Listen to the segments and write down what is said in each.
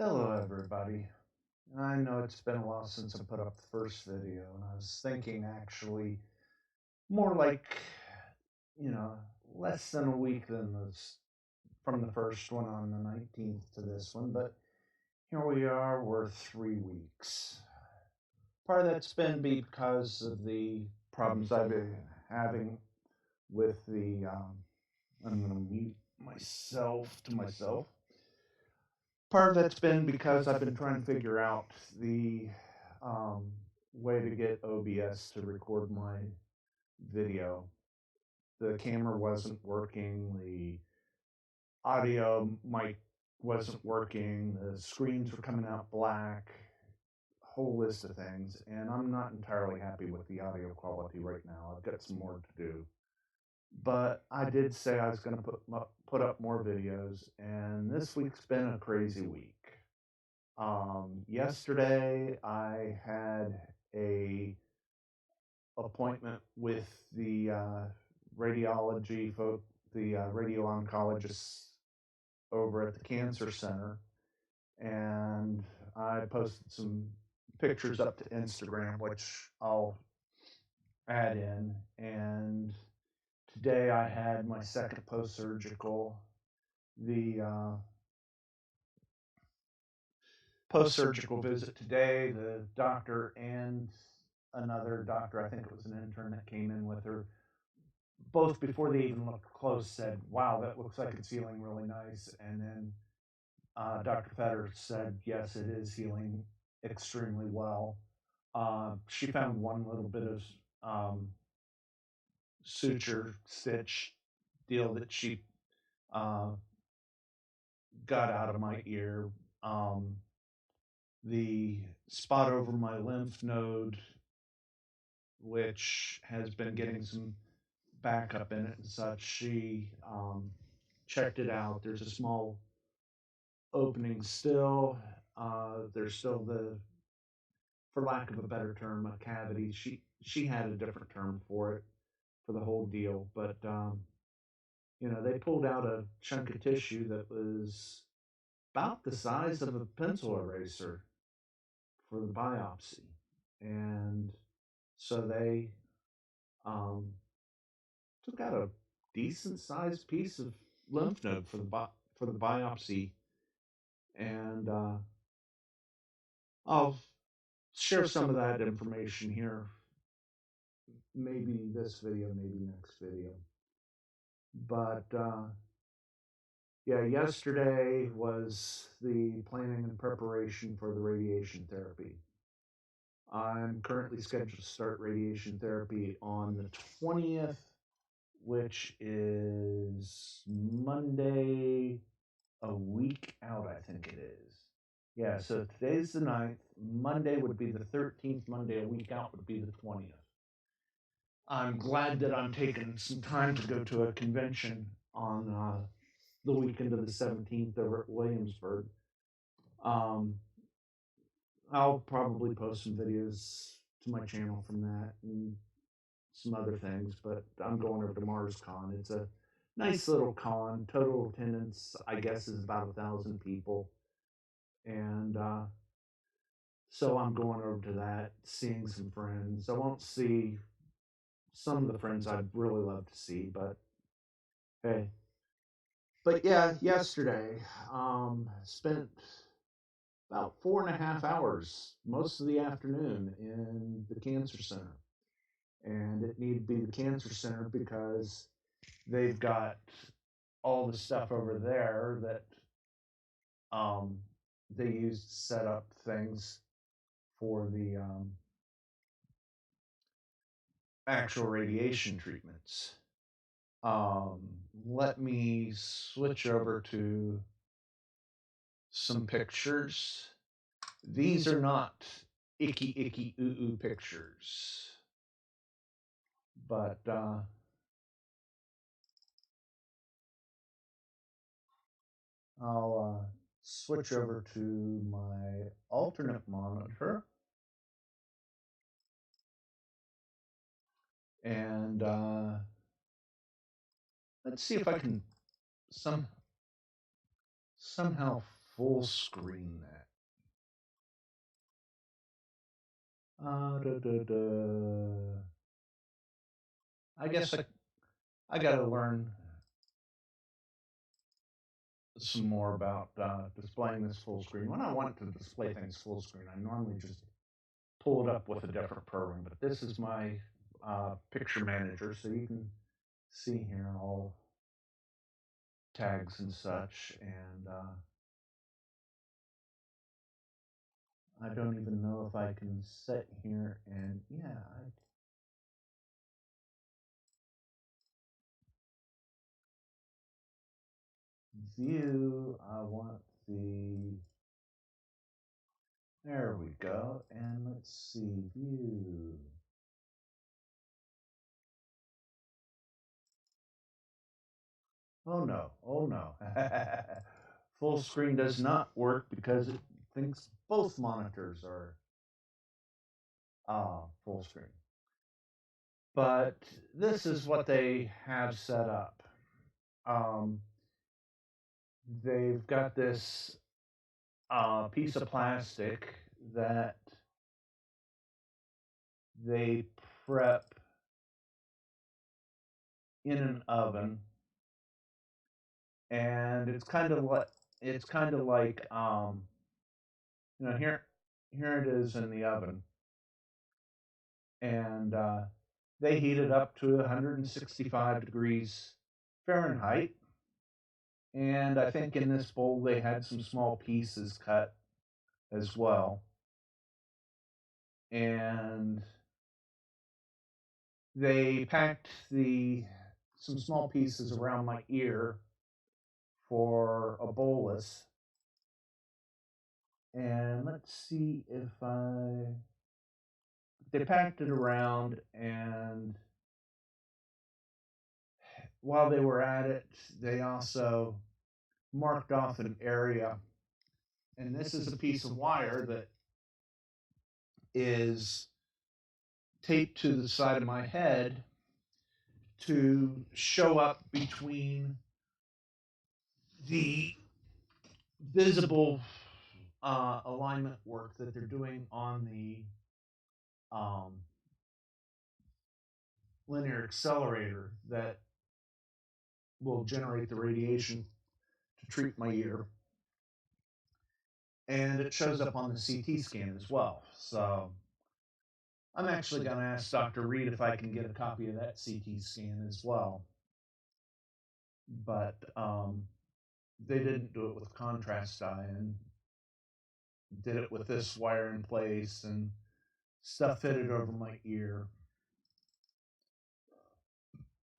Hello, everybody. I know it's been a while since I put up the first video, and I was thinking actually more like, less than a week than this from the first one on the 19th to this one, but here we are, we're 3 weeks. Part of that's been because of the problems I've been having with the, I'm going to mute myself to myself. Part of that's been because I've been trying to figure out the way to get OBS to record my video. The camera wasn't working, the audio mic wasn't working, the screens were coming out black, a whole list of things, and I'm not entirely happy with the audio quality right now. I've got some more to do. But I did say I was going to put up more videos, and this week's been a crazy week. Yesterday I had a appointment with the radio-oncologists over at the cancer center, and I posted some pictures up to Instagram, which I'll add in. And today I had my second post-surgical. The post-surgical visit today, the doctor and another doctor, I think it was an intern that came in with her, both before they even looked close said, wow, that looks like it's healing really nice. And then Dr. Fetter said, yes, it is healing extremely well. She found one little bit of suture stitch deal that she got out of my ear. The spot over my lymph node, which has been getting some backup in it and such, she checked it out. There's a small opening still. There's still for lack of a better term, a cavity. She had a different term for it, for the whole deal. But, they pulled out a chunk of tissue that was about the size of a pencil eraser for the biopsy. And so they took out a decent sized piece of lymph node for the biopsy. And I'll share some of that information here. Maybe this video, maybe next video. But yesterday was the planning and preparation for the radiation therapy. I'm currently scheduled to start radiation therapy on the 20th, which is Monday, a week out, I think it is. Yeah, so today's the 9th. Monday would be the 13th. Monday, a week out, would be the 20th. I'm glad that I'm taking some time to go to a convention on the weekend of the 17th over at Williamsburg. I'll probably post some videos to my channel from that and some other things, but I'm going over to MarsCon. It's a nice little con. Total attendance, I guess, is about 1,000 people. And so I'm going over to that, seeing some friends. I won't see some of the friends I'd really love to see, but hey. But yeah, yesterday, spent about 4.5 hours, most of the afternoon, in the cancer center. And it needed to be the cancer center because they've got all the stuff over there that they use to set up things for the actual radiation treatments. Let me switch over to some pictures. These are not icky ooh pictures, but I'll switch over to my alternate monitor, and let's see if I can somehow full screen that. I guess I got to learn some more about displaying this full screen. When I want to display things full screen, I normally just pull it up with a different program. But this is my picture manager, so you can see here all tags and such. And I don't even know if I can sit here and, yeah, view, I want the, there we go, and let's see, view. Oh no, oh no. Full screen does not work because it thinks both monitors are full screen. But this is what they have set up. They've got this piece of plastic that they prep in an oven, and it's kind of like you know, here it is in the oven, and they heat it up to 165 degrees Fahrenheit. And I think in this bowl they had some small pieces cut as well. And they packed some small pieces around my ear for a bolus. And let's see if they packed it around, and while they were at it, they also marked off an area. And this is a piece of wire that is taped to the side of my head to show up between the visible alignment work that they're doing on the linear accelerator that will generate the radiation to treat my ear. And it shows up on the CT scan as well. So I'm actually going to ask Dr. Reed if I can get a copy of that CT scan as well. But they didn't do it with contrast dye, and did it with this wire in place and stuff fitted over my ear.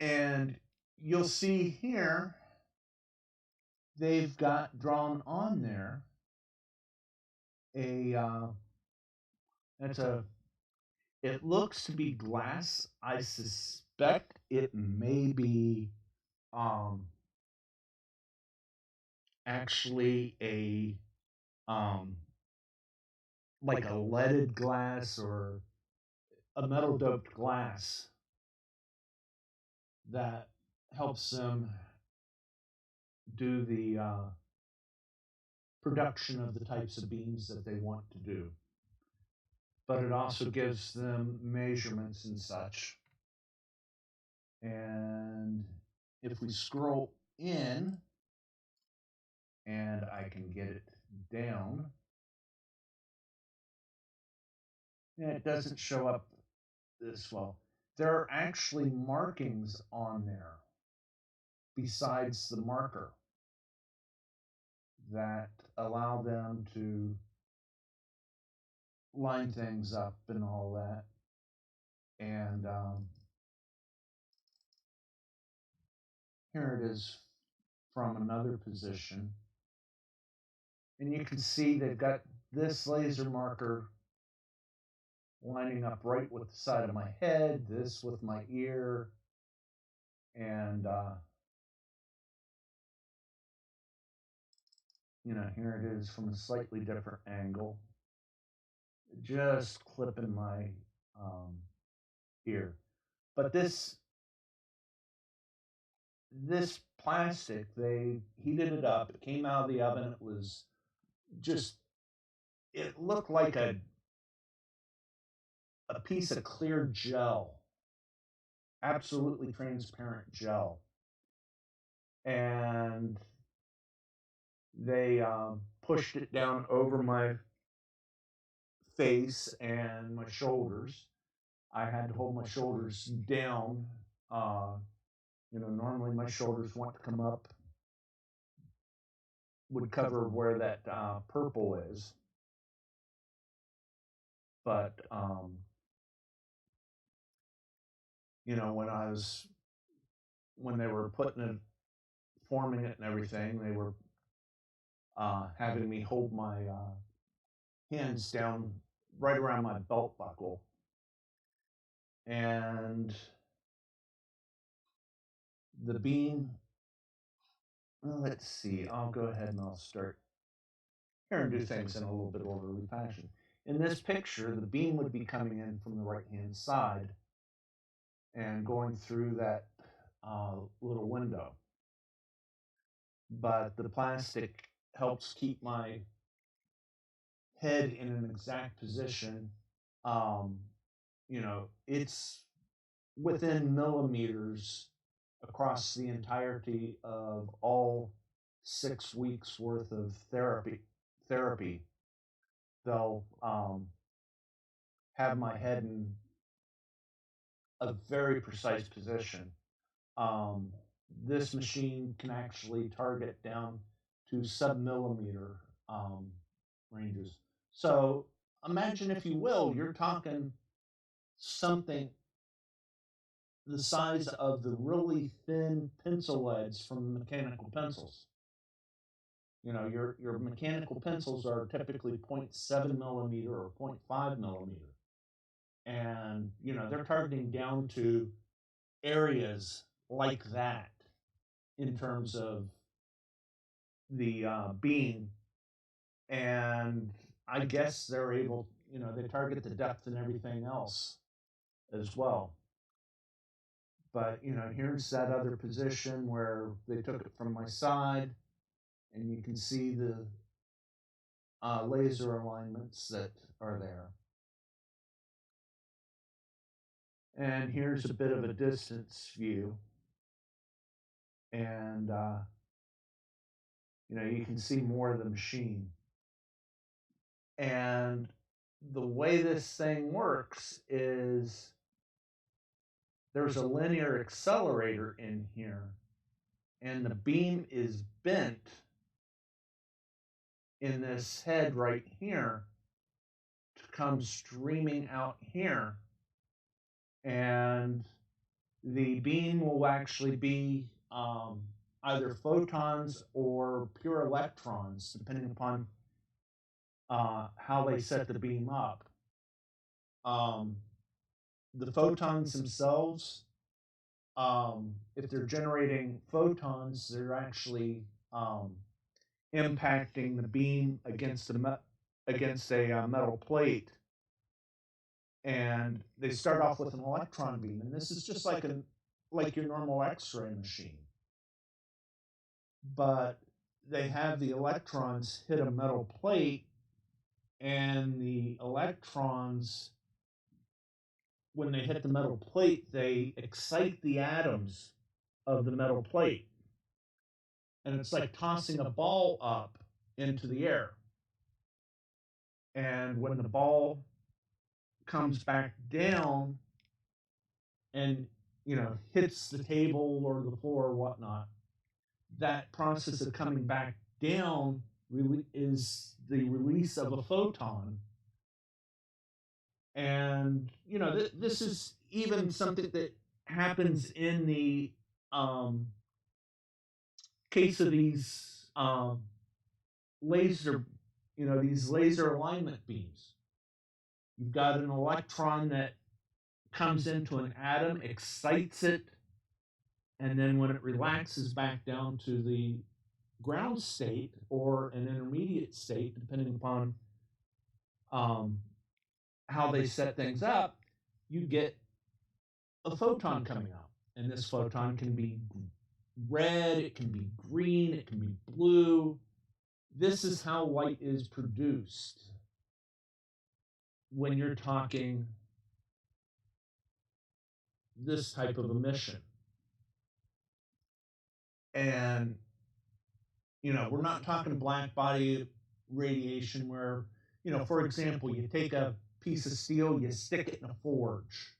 And you'll see here, they've got drawn on there it looks to be glass. I suspect it may be actually a like a leaded glass or a metal doped glass that helps them do the production of the types of beams that they want to do. But it also gives them measurements and such. And if we scroll in, and I can get it down, and it doesn't show up this well. There are actually markings on there besides the marker that allow them to line things up and all that. And here it is from another position. And you can see they've got this laser marker lining up right with the side of my head, this with my ear, and you know, here it is from a slightly different angle, just clipping my ear. But this plastic, they heated it up. It came out of the oven. It was just, it looked like a piece of clear gel, absolutely transparent gel. And they pushed it down over my face and my shoulders. I had to hold my shoulders down. Normally my shoulders want to come up, would cover where that purple is. But, when they were forming it and everything, they were having me hold my hands down right around my belt buckle. And the beam, well, let's see, I'll go ahead and I'll start here and do things in a little bit orderly fashion. In this picture, the beam would be coming in from the right-hand side and going through that little window. But the plastic helps keep my head in an exact position. It's within millimeters across the entirety of all 6 weeks worth of therapy. They'll have my head in a very precise position. This machine can actually target down to sub-millimeter ranges. So imagine, if you will, you're talking something the size of the really thin pencil leads from mechanical pencils. Your mechanical pencils are typically 0.7 millimeter or 0.5 millimeter. And, they're targeting down to areas like that in terms of the beam. And I guess they're able, they target the depth and everything else as well. But, here's that other position where they took it from my side, and you can see the laser alignments that are there. And here's a bit of a distance view. And, you can see more of the machine. And the way this thing works is there's a linear accelerator in here, and the beam is bent in this head right here to come streaming out here. And the beam will actually be either photons or pure electrons, depending upon how they set the beam up. The photons themselves, if they're generating photons, they're actually impacting the beam against a metal plate. And they start off with an electron beam, and this is just like your normal X-ray machine. But they have the electrons hit a metal plate, and the electrons, when they hit the metal plate, they excite the atoms of the metal plate. And it's like tossing a ball up into the air. And when the ball comes back down and, hits the table or the floor or whatnot, that process of coming back down is the release of a photon. And, this is even something that happens in the case of these laser, these laser alignment beams. You've got an electron that comes into an atom, excites it, and then when it relaxes back down to the ground state or an intermediate state, depending upon how they set things up, you get a photon coming out. And this photon can be red, it can be green, it can be blue, this is how light is produced when you're talking this type of emission. And, we're not talking black body radiation where, for example, you take a piece of steel, you stick it in a forge,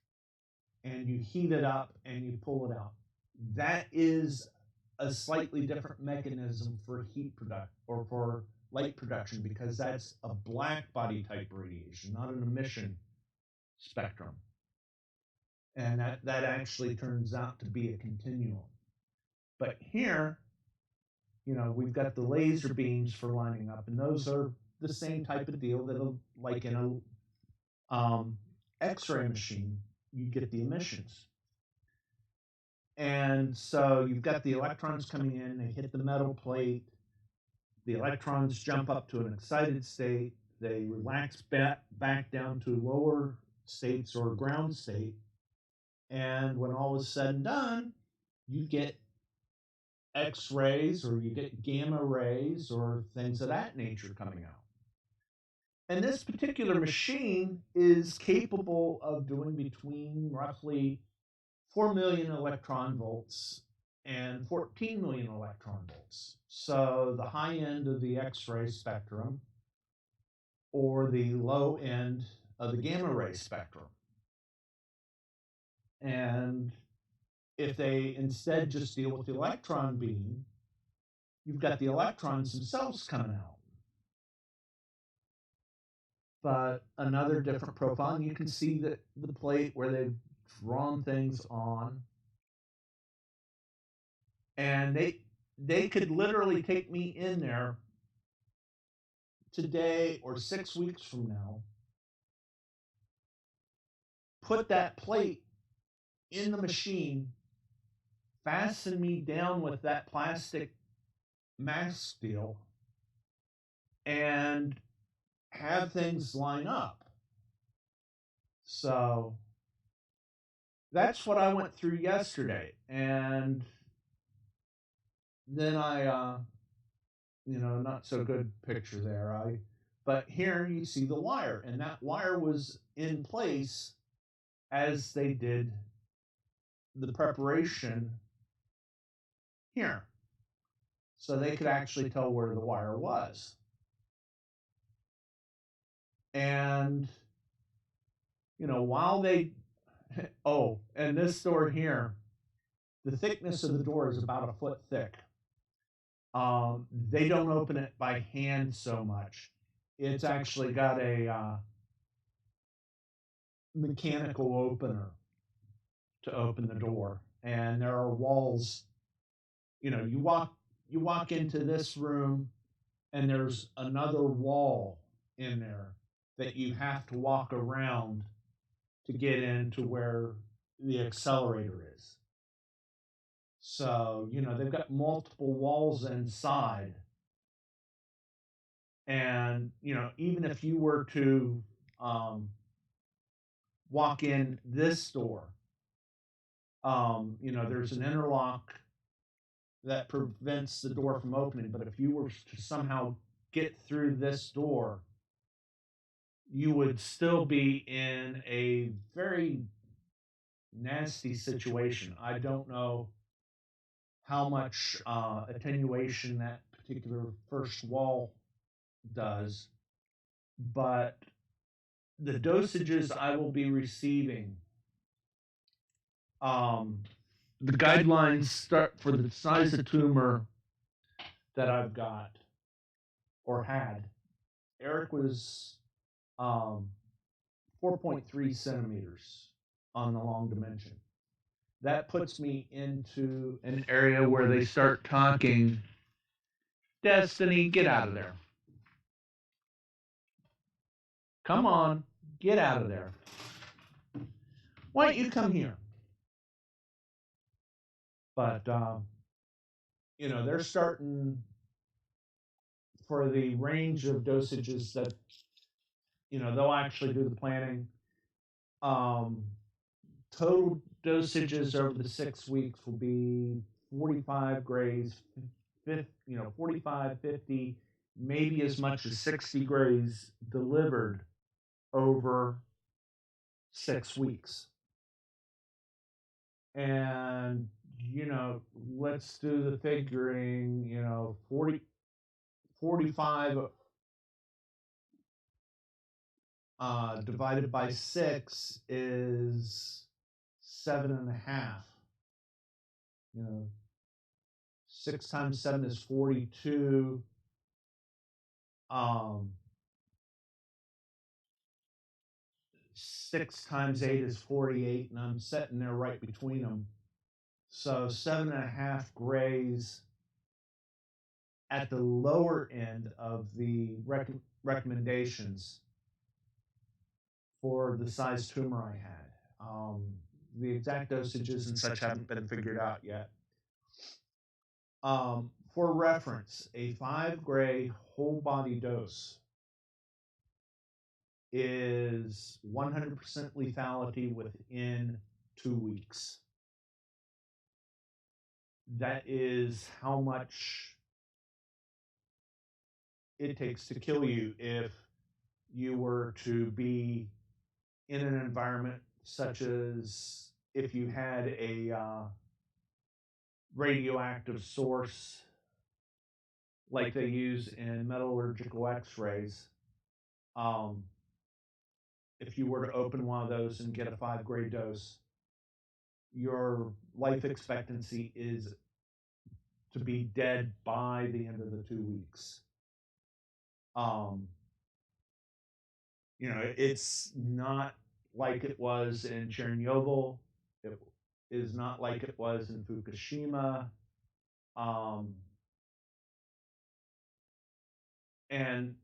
and you heat it up and you pull it out. That is a slightly different mechanism for heat production or for light production, because that's a black body type radiation, not an emission spectrum. And that actually turns out to be a continuum. But here, we've got the laser beams for lining up, and those are the same type of deal that, like in a X-ray machine, you get the emissions. And so you've got the electrons coming in, they hit the metal plate, the electrons jump up to an excited state, they relax back down to lower states or ground state, and when all is said and done, you get X-rays or you get gamma rays or things of that nature coming out. And this particular machine is capable of doing between roughly 4 million electron volts and 14 million electron volts. So the high end of the X-ray spectrum or the low end of the gamma ray spectrum. And if they instead just deal with the electron beam, you've got the electrons themselves coming out. But another different profile, and you can see that the plate where they've drawn things on. And they could literally take me in there today or 6 weeks from now, put that plate in the machine, fasten me down with that plastic mask deal, and have things line up. So that's what I went through yesterday. And then I, not so good picture there. But here you see the wire, and that wire was in place as they did the preparation here. So they could actually tell where the wire was. And, while they, and this door here, the thickness of the door is about a foot thick. They don't open it by hand so much. It's actually got a mechanical opener to open the door. And there are walls, you walk into this room and there's another wall in there that you have to walk around to get into where the accelerator is. So, they've got multiple walls inside. And, even if you were to walk in this door, there's an interlock that prevents the door from opening. But if you were to somehow get through this door, you would still be in a very nasty situation. I don't know how much attenuation that particular first wall does, but the dosages I will be receiving, the guidelines start for the size of tumor that I've got or had. Erik was 4.3 centimeters on the long dimension. That puts me into an area where they start talking, Destiny, get out of there. Come on, get out of there. Why don't you come here? But, they're starting for the range of dosages that, they'll actually do the planning. Total dosages over the 6 weeks will be 45 grays, 45, 50, maybe as much as 60 grays delivered over 6 weeks. And, let's do the figuring, 45 divided by 6 is 7.5. 6 times 7 is 42. 6 times 8 is 48, and I'm sitting there right between them. So 7.5 grays at the lower end of the recommendations for the size tumor I had. The exact dosages and such haven't been figured out yet. For reference, a 5 gray whole body dose is 100% lethality within 2 weeks. That is how much it takes to kill you if you were to be in an environment such as if you had a radioactive source like they use in metallurgical x-rays. If you were to open one of those and get a 5 gray dose, your life expectancy is to be dead by the end of the 2 weeks. It's not like it was in Chernobyl. It is not like it was in Fukushima. And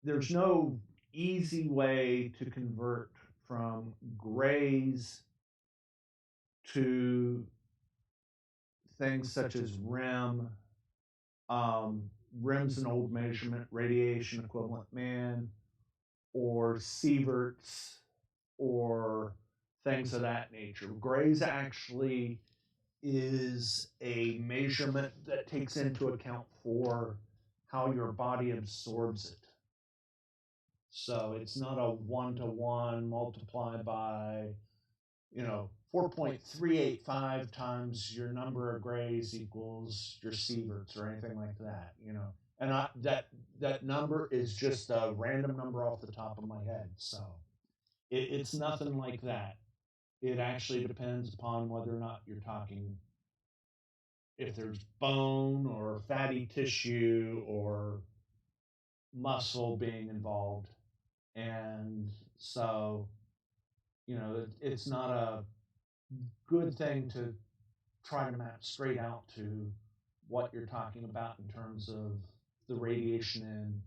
there's no easy way to convert from grays to things such as REM. REM's an old measurement, radiation equivalent man, or sieverts, or things of that nature. Grays actually is a measurement that takes into account for how your body absorbs it. So it's not a 1-to-1 multiplied by, 4.385 times your number of grays equals your sieverts or anything like that, And that number is just a random number off the top of my head. So it's nothing like that. It actually depends upon whether or not you're talking, if there's bone or fatty tissue or muscle being involved. And so, it's not a good thing to try to map straight out to what you're talking about in terms of the radiation in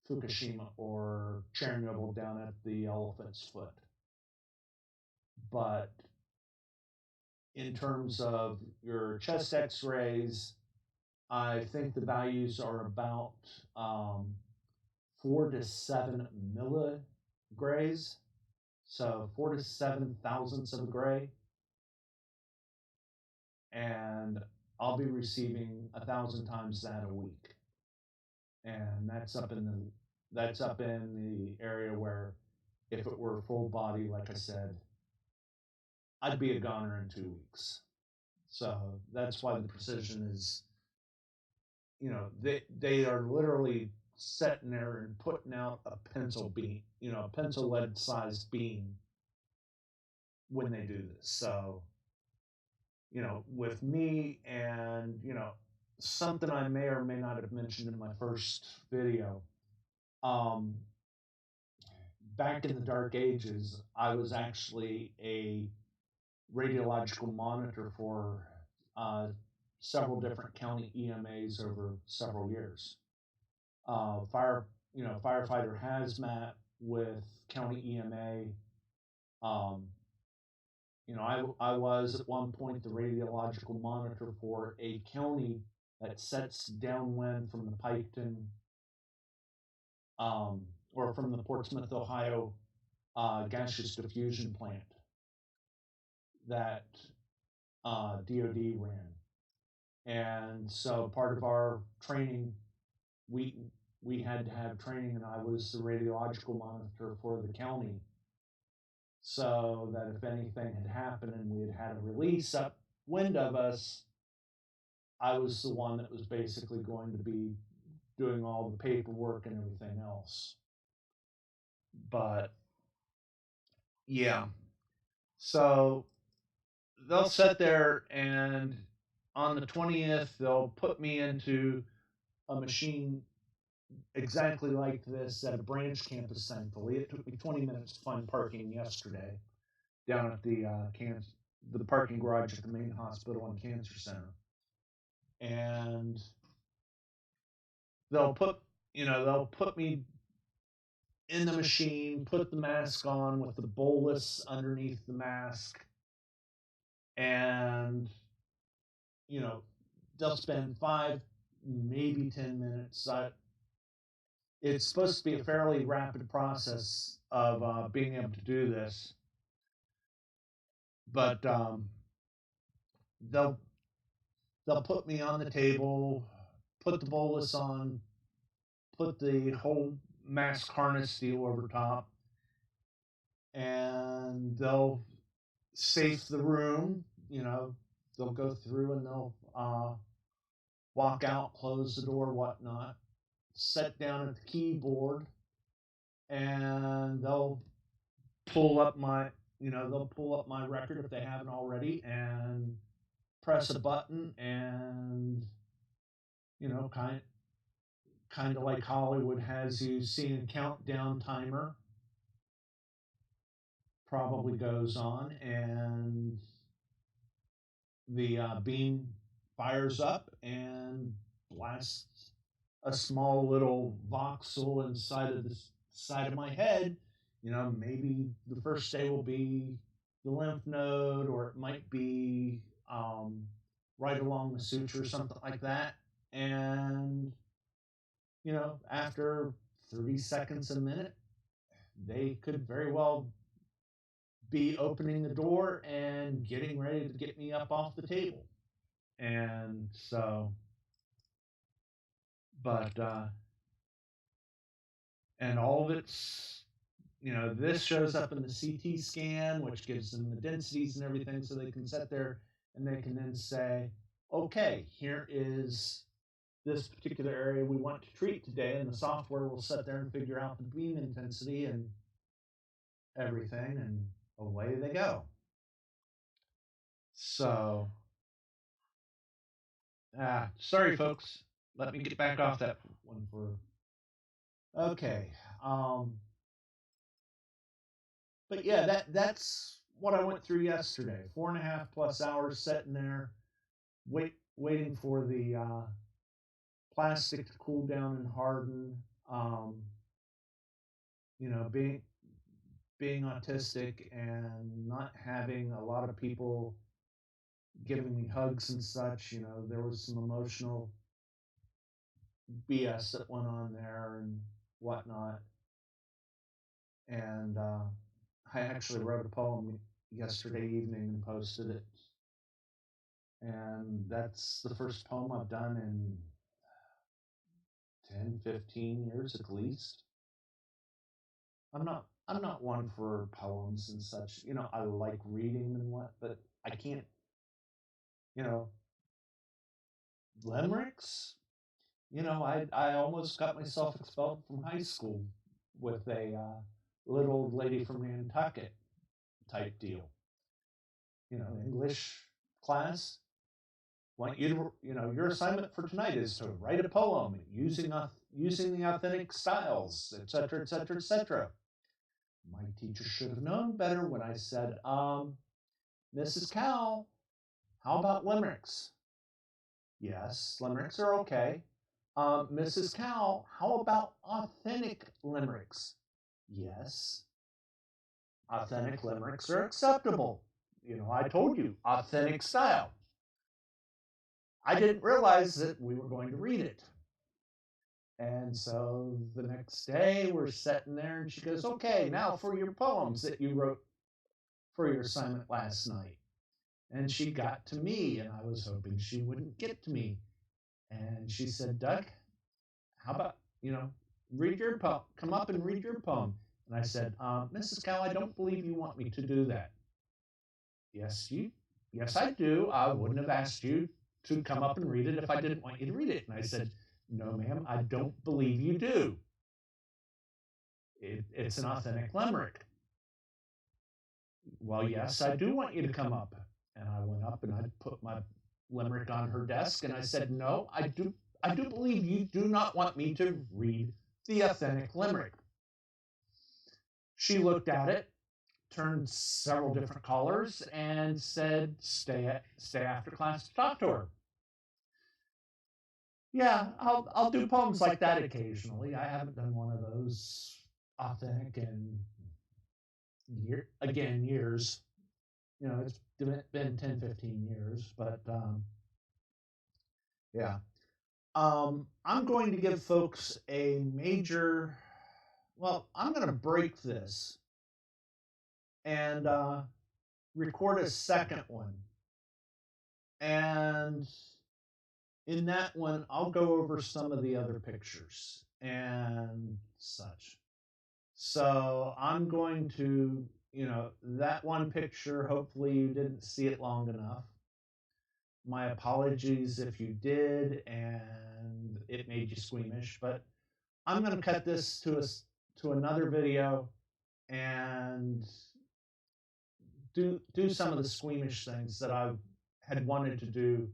Fukushima or Chernobyl down at the elephant's foot. But in terms of your chest x-rays, I think the values are about 4 to 7 milligrays, so 4 to 7 thousandths of a gray, and I'll be receiving 1,000 times that a week, and that's up in the area where, if it were full body, like I said, I'd be a goner in 2 weeks. So that's why the precision is, they are literally sitting there and putting out a pencil beam, a pencil lead sized beam when they do this. So, with me and, something I may or may not have mentioned in my first video, back in the dark ages, I was actually a radiological monitor for several different county EMAs over several years. Firefighter hazmat with county EMA. I was at one point the radiological monitor for a county that sets downwind from the Piketon, or from the Portsmouth, Ohio gaseous diffusion plant that DOD ran. And so part of our training we had to have training, and I was the radiological monitor for the county, so that if anything had happened and we had a release upwind of us, I was the one that was basically going to be doing all the paperwork and everything else. But yeah, so they'll sit there, and on the 20th, they'll put me into a machine exactly like this at a branch campus, thankfully. It took me 20 minutes to find parking yesterday down at the parking garage at the main hospital and cancer center. And they'll put me in the machine, put the mask on with the bolus underneath the mask, and they'll spend 5, maybe 10 minutes. It's supposed to be a fairly rapid process of being able to do this, but they'll put me on the table, put the bolus on, put the whole mask harness deal over top, and they'll safe the room. They'll go through and they'll walk out, close the door, whatnot, sit down at the keyboard, and they'll pull up my record if they haven't already, and press a button, and kind of like Hollywood has you seeing a countdown timer probably goes on, and the beam fires up and blasts a small little voxel inside of the side of my head. Maybe the first day will be the lymph node, or it might be right along the suture, something like that. And after 30 seconds, a minute, they could very well be opening the door and getting ready to get me up off the table. And so, but and all of it's, this shows up in the CT scan, which gives them the densities and everything, so they can sit there and they can then say, okay, here is this particular area we want to treat today, and the software will sit there and figure out the beam intensity and everything, and away they go. So, sorry folks, let me get back off that one for, okay. But yeah, that's what I went through yesterday. 4.5+ hours sitting there, waiting for the plastic to cool down and harden. Being autistic and not having a lot of people giving me hugs and such. There was some emotional BS that went on there and whatnot. And I actually wrote a poem yesterday evening and posted it. And that's the first poem I've done in 10, 15 years at least. I'm not one for poems and such. I like reading and what, but I can't, limericks. I almost got myself expelled from high school with a little old lady from Nantucket type deal. English class, want you to, your assignment for tonight is to write a poem using the authentic styles, etc., etc., etc. My teacher should have known better when I said, Mrs. Cowell, how about limericks? Yes, limericks are okay. Mrs. Cowell, how about authentic limericks? Yes, authentic limericks are acceptable. I told you, authentic style. I didn't realize that we were going to read it. And so the next day we're sitting there and she goes, okay, now for your poems that you wrote for your assignment last night. And she got to me, and I was hoping she wouldn't get to me. And she said, Doug, how about, read your poem, come up and read your poem. And I said, Mrs. Cow, I don't believe you want me to do that. Yes, I do. I wouldn't have asked you to come up and read it if I didn't want you to read it. And I said, no, ma'am, I don't believe you do. It's an authentic limerick. Well, yes, I do want you to come up. And I went up and I put my limerick on her desk and I said, no, I do believe you do not want me to read the authentic limerick. She looked at it, turned several different colors, and said, stay after class to talk to her. Yeah, I'll do poems like that occasionally. I haven't done one of those authentic in years. It's been 10, 15 years, but yeah. I'm going to give folks a major, I'm going to break this and record a second one. And in that one, I'll go over some of the other pictures and such. So I'm going to, that one picture, hopefully you didn't see it long enough. My apologies if you did and it made you squeamish, but I'm going to cut this to another video and do some of the squeamish things that I had wanted to do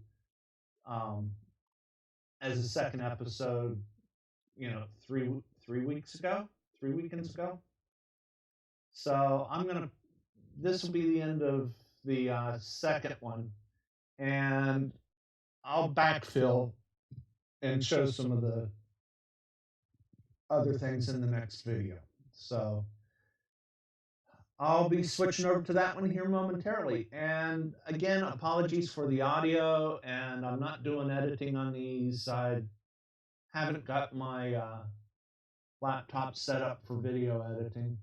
as a second episode, 3 weekends ago. So this will be the end of the second one, and I'll backfill and show some of the other things in the next video. So I'll be switching over to that one here momentarily. And again, apologies for the audio, and I'm not doing editing on these. I haven't got my laptop set up for video editing.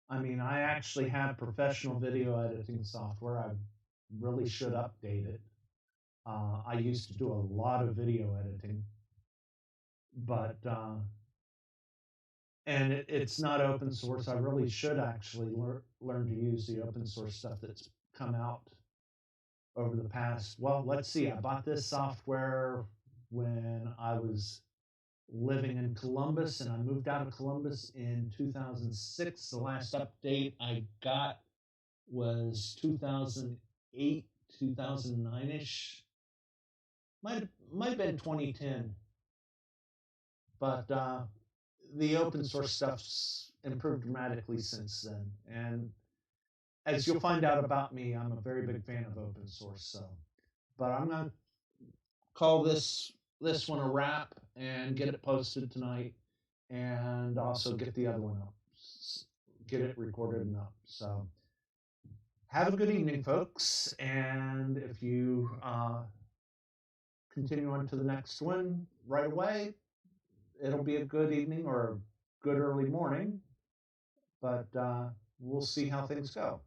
I mean, I actually have professional video editing software. I really should update it. I used to do a lot of video editing, but and it's not open source. I really should actually learn to use the open source stuff that's come out over the past. Well, let's see. I bought this software when I was living in Columbus, and I moved out of Columbus in 2006. The last update I got was 2008, 2009-ish. Might have been 2010. But the open source stuff's improved dramatically since then. And as you'll find out about me, I'm a very big fan of open source. So, but I'm going to call this one a wrap and get it posted tonight, and also get the other one up, get it recorded and up. So have a good evening, folks. And if you continue on to the next one right away, it'll be a good evening or a good early morning, but we'll see how things go.